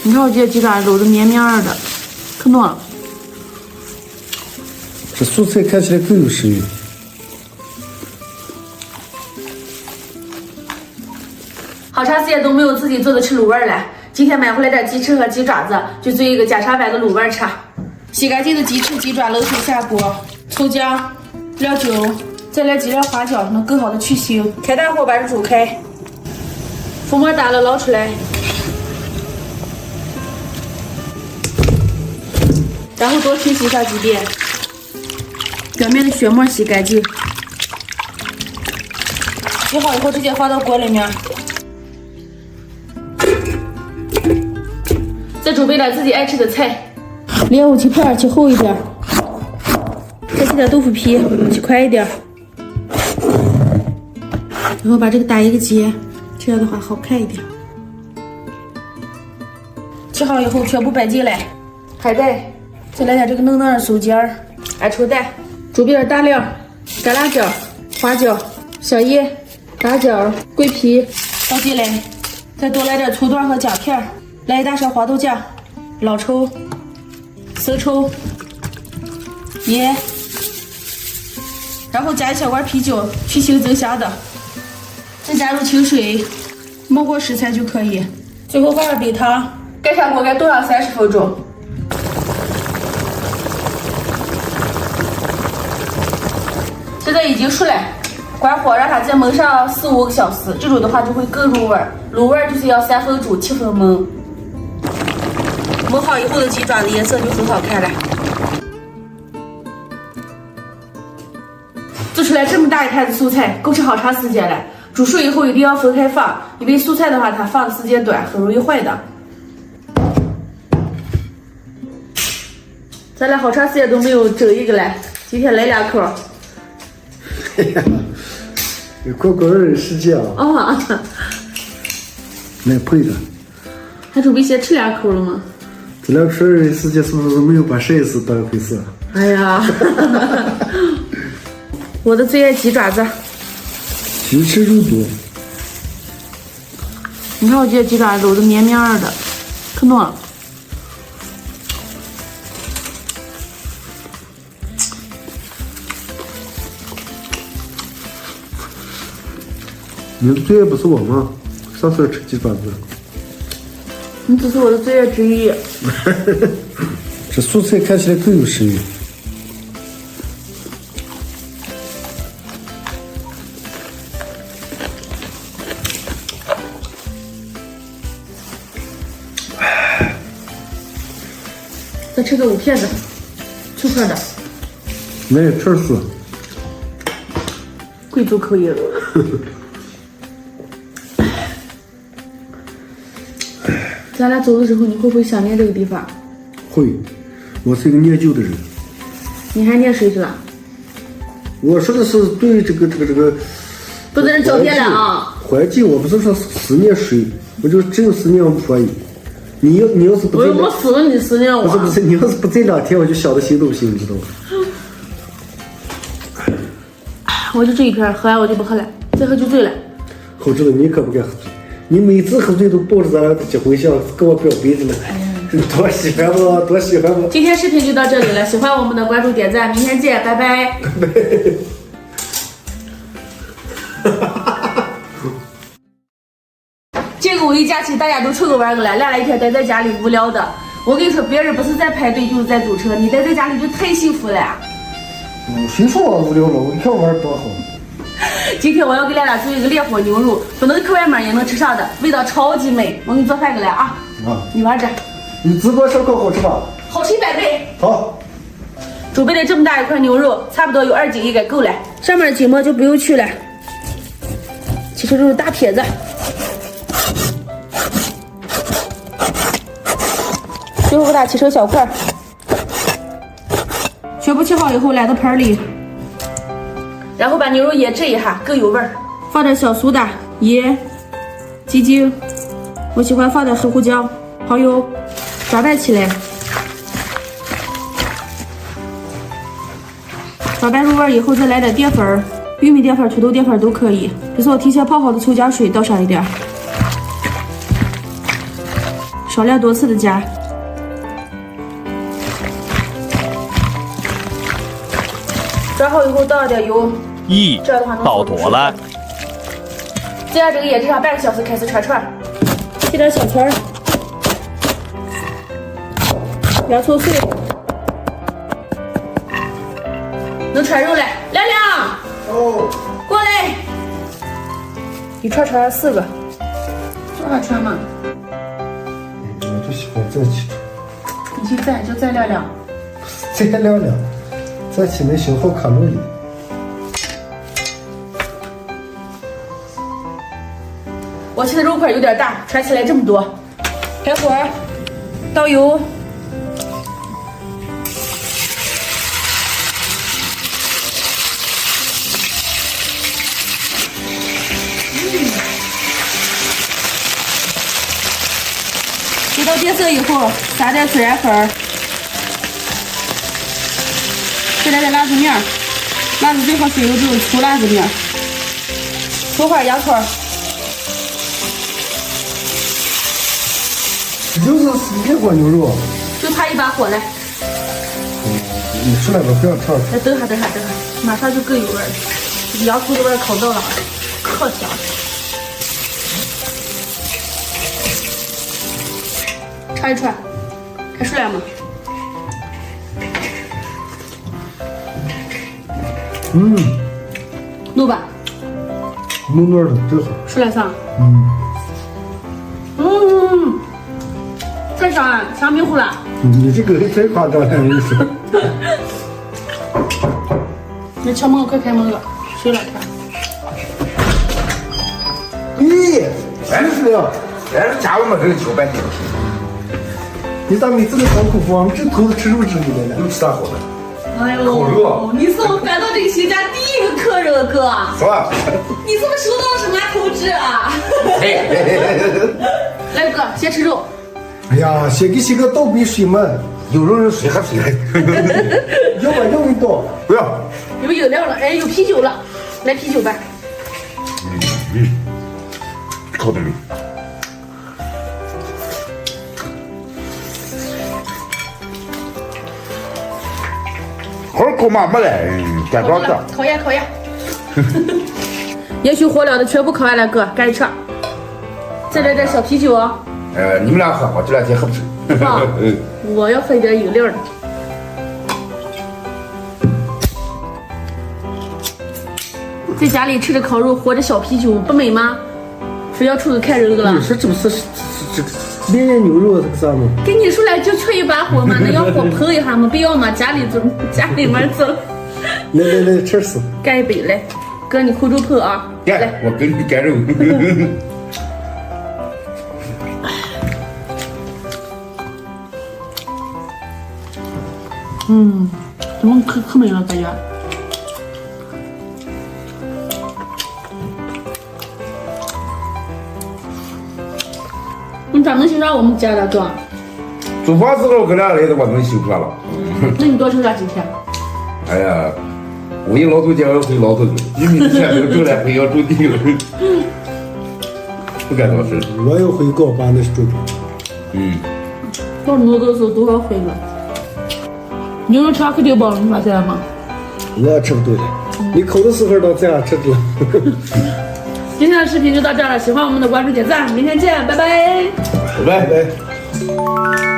你看我这鸡爪肉都绵绵的，可糯了。这素菜看起来更有食欲。好长时间都没有自己做的吃卤味了，今天买回来点鸡翅和鸡爪子，就做一个家常版的卤味吃。洗干净的鸡翅、鸡爪冷水下锅，葱姜、料酒，再来几粒花椒，能更好的去腥。开大火把这煮开，浮沫大了捞出来，然后多清洗上几遍，表面的血沫洗干净。洗好以后直接放到锅里面。再准备点自己爱吃的菜，莲藕切片切厚一点，再切点豆腐皮切块一点，然后把这个打一个结，这样的话好看一点。切好以后全部摆进来，海带，再来点这个嫩嫩的松尖儿，鹌鹑蛋，准备点大料，干辣椒、花椒、香叶、八角、桂皮倒进来，再多来点葱段和姜片。来一大勺黄豆酱、老抽、生抽、盐，然后加一小罐啤酒，去腥增香的。再加入清水，没过食材就可以。最后放上冰糖，盖上锅盖炖上30分钟。现在已经熟了，关火让它再焖上4、5个小时，这种的话就会更入味儿。卤味就是要3分煮7分焖。焖好以后的鸡爪子颜色就很好看了。做出来这么大一盘子素菜，够吃好长时间了。煮熟以后一定要分开放，因为素菜的话它放的时间短，很容易坏的。咱俩好长时间都没有整一个了，今天来2口。哎呀，过人世界啊！哦，来配的。还准备先吃2口了吗？这2口人世界是不是没有把摄影师当一回事？哎呀，我的最爱鸡爪子。鸡翅肉多。你看我这鸡爪肉都绵绵的，可糯了。你的最爱不是我吗？上次吃鸡爪子。你只是我的最爱之一。这素菜看起来更有食欲。再吃个5片子，脆块的。来片丝。贵族口音。咱俩走的时候，你会不会想念这个地方？会，我是一个念旧的人。你还念谁去了？我说的是对这个。不在这狡辩了啊！环境，我不是说思念谁，我就只有思念我而已。你要是不在，我又没死了，你思念我。不是，你要是不在2天，我就想的心都不行，你知道吗？我就这一片，喝完我就不喝了，再喝就醉了。我知道你可不敢喝醉，你每次喝醉都抱着咱俩的结婚相跟我表白着呢。多喜欢我，多喜欢我！今天视频就到这里了，喜欢我们的关注点赞，明天见，拜拜。这个五一假期大家都出去玩去了，俩一天待在家里无聊的。我跟你说，别人不是在排队就是在堵车，你待在家里就太幸福了。谁说我无聊了？我看玩多好。今天我要给俩做一个烈火牛肉，不能去外面也能吃上的，味道超级美。我给你做饭个来啊！你玩着。你直播烧烤好吃吧？好吃100倍。好。准备了这么大一块牛肉，差不多有2斤应该够了。上面的筋膜就不用去了。切成这种大撇子。最后给它切成小块。全部切好以后揽到盆里，然后把牛肉腌制一下，更有味儿。放点小苏打、盐、鸡精，我喜欢放点黑胡椒、蚝油，抓拌起来。抓拌入味以后，再来点淀粉，玉米淀粉、土豆淀粉都可以。这是我提前泡好的葱姜水，倒上一点。少量多次的加。转好以后倒一点油，这样的话能倒妥了。接下这个也至少半个小时开始串，切点小圈儿，洋葱碎，能串肉了。亮亮，哦，过来，一串4个，多少串嘛？我就喜欢这几串。你去蘸，就蘸亮亮。再亮亮，这岂能消耗卡路里？我切的肉块有点大，串起来这么多。开火，倒油。给到变色以后，撒点孜然粉，再来点辣子面，辣子最好选用这种粗辣子面。葱花洋葱。就是别锅牛肉，就怕一把火来。你出来吧，不要烫。等下，马上就更有味儿了。洋葱的味儿烤到了，可香了。串一串，看出来吗？弄吧。嫩嫩的，真好。出来上。太香了，香迷糊了。你这个太夸张了，你说。那敲门快开门了，谁来看？咦，就是了。哎，家伙们这个酒半天。你咋每次都当口风？这头子吃肉吃你来了。又吃啥好的？哎呦，烤肉你是我搬到这个新家第一个客人，哥。是吧？你是不是收到了什么通知啊？来，哥，先吃肉。哎呀，先给洗个倒杯水嘛。有肉水还水。要不要你倒？不要。有饮料了，哎，有啤酒了，来啤酒吧。烤的没？好烤嘛没嘞，干着的。烤呀。也许火燎的全部烤完了，哥，赶紧吃。再来点小啤酒啊。你们俩喝，我这两天喝不起。我要喝一点饮料的。在家里吃着烤肉，喝着小啤酒，不美吗？非要出去看人了。你说这不是这连夜牛肉这个啥吗？跟你说了，就缺一把火嘛，那要火碰一下嘛，不要嘛，家里面走。来，吃死！干一杯来，哥你扣住碰啊！来，我给你干肉。怎么可美了，感觉。你咋能欣赏我们家的哥？租房时候跟俩来的，我能辛苦了。那你多挣点几天？哎呀，我一老头家要回老头子，一米之前都挣了，回要种地了。不干多事。我要回高班那是种。到那个时候都要回了。牛肉肠肯定饱了，你发现了吗？我吃不对了，你抠的时候到这样吃的了。今天的视频就到这儿了，喜欢我们的关注点赞，明天见，拜拜。拜拜。